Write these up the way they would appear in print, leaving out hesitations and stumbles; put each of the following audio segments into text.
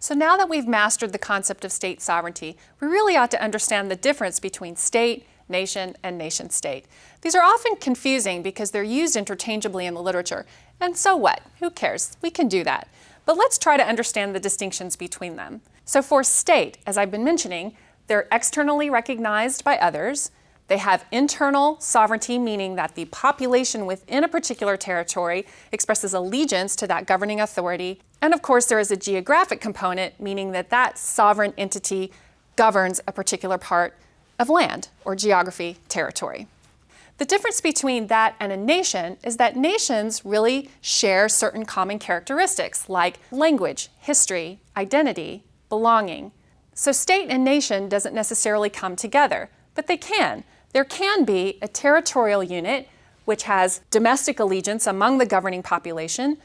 So now that we've mastered the concept of state sovereignty, we really ought to understand the difference between state, nation, and nation-state. These are often confusing because they're used interchangeably in the literature. And so what? Who cares? We can do that. But let's try to understand the distinctions between them. So for state, as I've been mentioning, they're externally recognized by others. They have internal sovereignty, meaning that the population within a particular territory expresses allegiance to that governing authority. And of course, there is a geographic component, meaning that that sovereign entity governs a particular part of land or geography, territory. The difference between that and a nation is that nations really share certain common characteristics like language, history, identity, belonging. So state and nation doesn't necessarily come together, but they can. There can be a territorial unit which has domestic allegiance among the governing population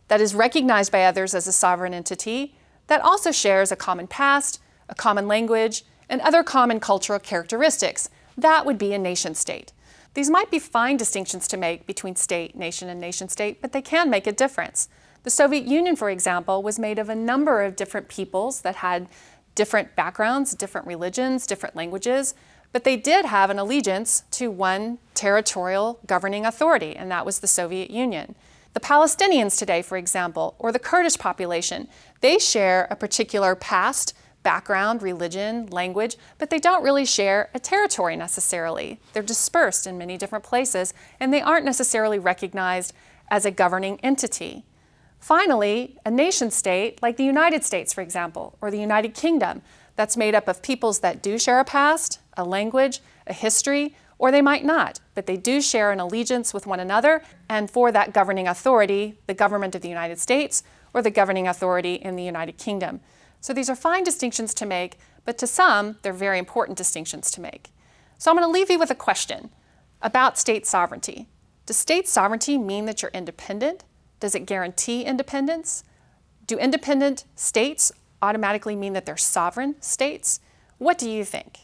that is recognized by others as a sovereign entity that also shares a common past, a common language, and other common cultural characteristics. That would be a nation-state. These might be fine distinctions to make between state, nation, and nation-state, but they can make a difference. The Soviet Union, for example, was made of a number of different peoples that had different backgrounds, different religions, different languages, but they did have an allegiance to one territorial governing authority, and that was the Soviet Union. The Palestinians today, for example, or the Kurdish population, they share a particular past, background, religion, language, but they don't really share a territory necessarily. They're dispersed in many different places, and they aren't necessarily recognized as a governing entity. Finally, a nation-state, like the United States, for example, or the United Kingdom, that's made up of peoples that do share a past, a language, a history, or they might not, but they do share an allegiance with one another, and for that governing authority, the government of the United States, or the governing authority in the United Kingdom. So these are fine distinctions to make, but to some, they're very important distinctions to make. So I'm going to leave you with a question about state sovereignty. Does state sovereignty mean that you're independent? Does it guarantee independence? Do independent states automatically mean that they're sovereign states? What do you think?